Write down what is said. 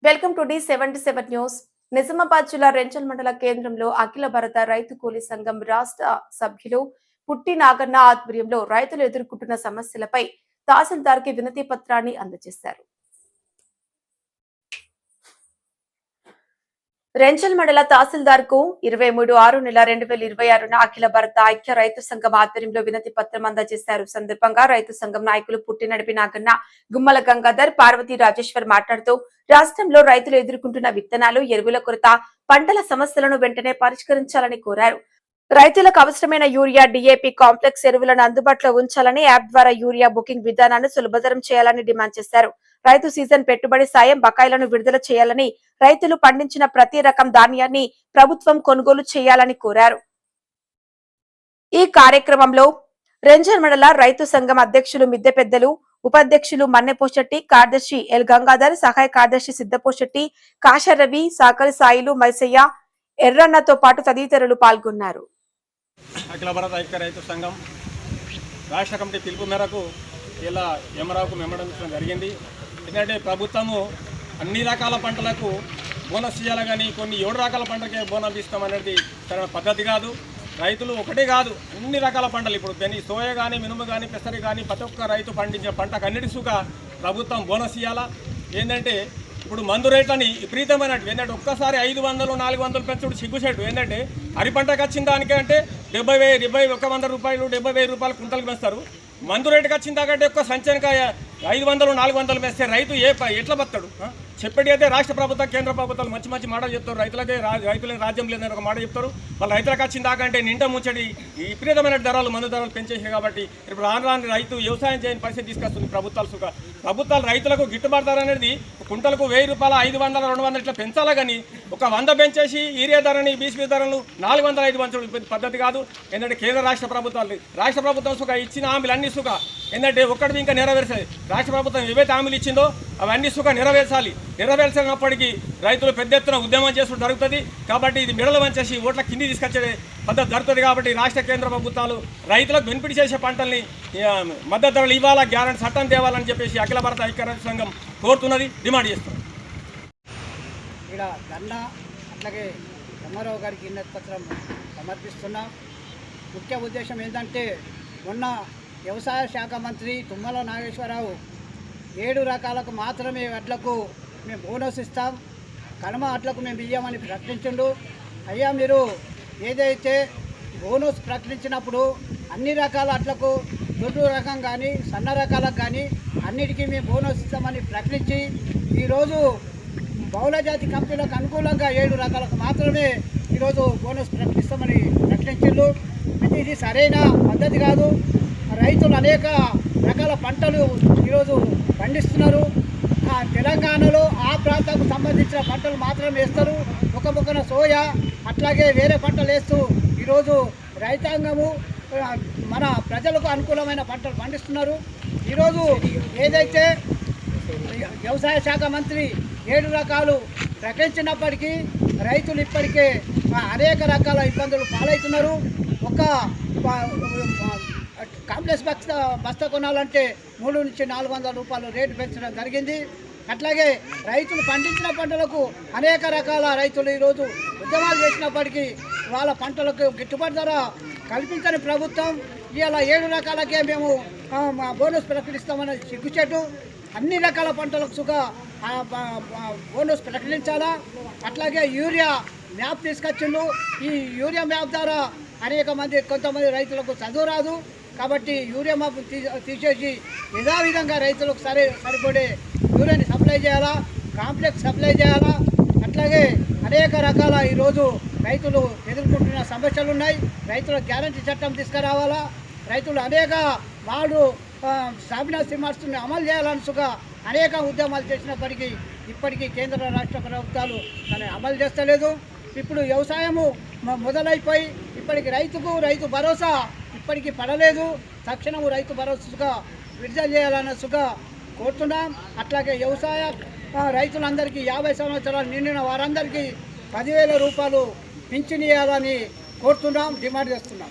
Welcome to D77 news. Nizamabad జిల్లా రెంచల్ మండల కేంద్రంలో అఖిల భారత రైతు కూలీ సంఘం రాష్ట్ర సభ్యులు పుట్టి నాగన్న ఆధ్వర్యంలో రైతులు ఎదుర్కొంటున్న సమస్యలపై తహసీల్దార్కి వినతి పత్రాన్ని అందజేశారు. రెంచల్ మండల తహసీల్దార్ కు 23/6/2026 అఖిల భారత ఐక్య రైతు సంఘం ఆధ్వర్యంలో వినతి పత్రం అందజేశారు. సందర్భంగా రైతు సంఘం నాయకులు పుట్టి నడిపి నాగన్న, గుమ్మల గంగాధర్, పార్వతి రాజేశ్వర్ మాట్లాడుతూ రాష్ట్రంలో రైతులు ఎదుర్కొంటున్న విత్తనాలు, ఎరువుల కొరత, పంటల సమస్యలను వెంటనే పరిష్కరించాలని కోరారు. రైతులకు అవసరమైన యూరియా, DAP కాంప్లెక్స్ ఎరువులను అందుబాటులో ఉంచాలని, యాప్ ద్వారా యూరియా బుకింగ్ విధానాన్ని సులభతరం చేయాలని డిమాండ్ చేశారు. రైతు సీజన్ పెట్టుబడి సాయం బకాయిలను విడుదల చేయాలని, రైతులు పండించిన ప్రతి రకం ధాన్యాన్ని ప్రభుత్వం కొనుగోలు చేయాలని కోరారు. ఈ కార్యక్రమంలో రెంజల్ మండల రైతు సంఘం అధ్యక్షులు మిద్దె పెద్దలు, ఉపాధ్యక్షులు మన్నెపోశెట్టి, కార్యదర్శి ఎల్ గంగాధర్, సహాయ కార్యదర్శి సిద్ధపోశెట్టి, కాశరవి, సాకరి సాయిలు, మైసయ్య, ఎర్రన్నతో పాటు తదితరులు పాల్గొన్నారు. అఖిల భారత ఐక్య రైతు సంఘం రాష్ట్ర కమిటీ పిలుపు మేరకు ఇలా ఎమరావుకు మెమ్మడం జరిగింది. ఎందుకంటే ప్రభుత్వము అన్ని రకాల పంటలకు బోనస్ ఇవ్వాలి, కానీ కొన్ని 7 రకాల పంటలకే బోనస్ ఇస్తామనేది సరైన పద్ధతి కాదు. రైతులు ఒకటే కాదు, అన్ని రకాల పంటలు, ఇప్పుడు దాన్ని సోయ కానీ, మినుము కానీ, పెసరి కానీ, ప్రతి ఒక్క రైతు పండించే పంటకు అన్నిటి సుగా ప్రభుత్వం బోనస్ ఇవ్వాలా. ఏంటంటే ఇప్పుడు మందు రేట్లని విపరీతమైనట్టు, ఏంటంటే ఒక్కసారి 500, 400 పెంచుడు సిగ్గుసేటు. ఏంటంటే అరి పంటకు వచ్చిన దానికంటే 70,000, 100 రూపాయలు, 70,000 రూపాయలు కుంటలకు పెంచుతారు. మందు రేటుకి వచ్చిన దాకంటే ఒక్క సంచనకాయ 500, 400 వేస్తే రైతు ఎట్లా బతాడు? చెప్పేది అయితే రాష్ట్ర ప్రభుత్వం, కేంద్ర ప్రభుత్వాలు మంచి మంచి మాటలు చెప్తారు. రైతులే రాజ్యం లేదని ఒక మాట చెప్తారు. వాళ్ళు రైతులకు వచ్చిన దాకంటే నిండా ముచ్చడి విపరీతమైన ధరలు, మందు ధరలు పెంచేసాయి. కాబట్టి ఇప్పుడు రాను రైతు వ్యవసాయం చేయని పరిస్థితి తీసుకొస్తుంది ప్రభుత్వాలు రైతులకు గిట్టుబాటు ధర అనేది కుంటలకు 1000 రూపాయలు, 500, 200 ఇట్లా పెంచాలా, కానీ ఒక 100 పెంచేసి యూరియా ధరని, BCP ధరలు 400, 500 పద్ధతి కాదు. ఏంటంటే కేంద్ర రాష్ట్ర ప్రభుత్వం సుఖ ఇచ్చిన హామీలు అన్ని సుఖ ఏంటంటే ఒక్కటి ఇంకా నెరవేర్చాలి. రాష్ట్ర ప్రభుత్వం ఏవైతే హామీలు ఇచ్చిందో అవన్నీ సుఖ నెరవేర్చినప్పటికీ రైతులు పెద్ద ఎత్తున ఉద్యమం చేసుకుంటూ జరుగుతుంది. కాబట్టి ఇది మెడలు వంచేసి ఓట్ల కింది తీసుకొచ్చే పద్ధతి జరుగుతుంది. కాబట్టి రాష్ట్ర కేంద్ర ప్రభుత్వాలు రైతులకు బెనిఫిట్ చేసే పంటల్ని మద్దతు ధరలు ఇవ్వాలా, గ్యారెంటీ చట్టం తేవాలని చెప్పేసి అఖిల భారత ఐక్య రైతు సంఘం కోరుతున్నది, డిమాండ్ చేస్తుంది. ఇక్కడ దండ అట్లాగే రామారావు గారికి వినతి పత్రం సమర్పిస్తున్నా. ముఖ్య ఉద్దేశం ఏంటంటే, మొన్న వ్యవసాయ శాఖ మంత్రి తుమ్మల నాగేశ్వరరావు 7 రకాలకు మాత్రమే వడ్లకు మేము బోనస్ ఇస్తాం, కనుమ అట్లకు మేము ఇయ్యమని ప్రకటించిండు. అయ్యా, మీరు ఏదైతే బోనస్ ప్రకటించినప్పుడు అన్ని రకాల అట్లకు, దొడ్డు రకం కానీ, సన్న రకాలకు కానీ అన్నిటికీ మేము బోనస్ ఇస్తామని ప్రకటించి ఈరోజు బహుళజాతి కంపెనీలకు అనుకూలంగా 7 రకాలకు మాత్రమే ఈరోజు బోనస్ ప్రకటిస్తామని ప్రకటించిండు. ఇది సరైన పద్ధతి కాదు. రైతులు అనేక రకాల పంటలు ఈరోజు పండిస్తున్నారు. తెలంగాణలో ఆ ప్రాంతానికి సంబంధించిన పంటలు మాత్రమే వేస్తారు. ఒక మొక్కన సోయా అట్లాగే వేరే పంటలు వేస్తూ ఈరోజు రైతాంగము మన ప్రజలకు అనుకూలమైన పంటలు పండిస్తున్నారు. ఈరోజు ఏదైతే వ్యవసాయ శాఖ మంత్రి 7 రకాలు ప్రకటించినప్పటికీ రైతులు ఇప్పటికే అనేక రకాల ఇబ్బందులు పాలవుతున్నారు. ఒక కాంప్లెక్స్ బస్తా కొనాలంటే 300 నుంచి 400 రూపాయలు రేటు పెంచడం జరిగింది. అట్లాగే రైతులు పండించిన పంటలకు అనేక రకాల రైతులు ఈరోజు ఉద్యమాలు చేసినప్పటికీ వాళ్ళ పంటలకు గిట్టుబాటు ధర కల్పించని ప్రభుత్వం ఇలా 7 రకాలకే మేము బోనస్ ప్రకటిస్తామని సిగ్గుచేటు. అన్ని రకాల పంటలకు సుగా బోనస్ ప్రకటించాలా. అట్లాగే యూరియా మ్యాప్ తీసుకొచ్చిండు. ఈ యూరియా మ్యాప్ ద్వారా కొంతమంది రైతులకు చదువు రాదు. కాబట్టి యూరియా మ్యాప్ తీసేసి యథావిధంగా రైతులకు సరిపడే యూరియాని సప్లై చేయాలా, కాంప్లెక్స్ సప్లై చేయాలా. అట్లాగే అనేక రకాల ఈరోజు రైతులు ఎదుర్కొంటున్న సమస్యలు ఉన్నాయి. రైతుల గ్యారంటీ చట్టం తీసుకురావాలా. రైతులు అనేక వాళ్ళు సాబినా సిమార్స్ని అమలు చేయాలని సుగా అనేక ఉద్యమాలు చేసినప్పటికీ ఇప్పటికీ కేంద్ర రాష్ట్ర ప్రభుత్వాలు దాన్ని అమలు చేస్తలేదు. ఇప్పుడు వ్యవసాయము మొదలైపోయి ఇప్పటికి రైతు భరోసా ఇప్పటికీ పడలేదు. తక్షణము రైతు భరోసాగా విడుదల చేయాలన్న సుగా కోరుతున్నాం. అట్లాగే వ్యవసాయ రైతులందరికీ 50 సంవత్సరాలు నిండిన వారందరికీ 10,000 రూపాయలు పింఛన్ ఇవ్వాలని కోరుతున్నాం, డిమాండ్ చేస్తున్నాం.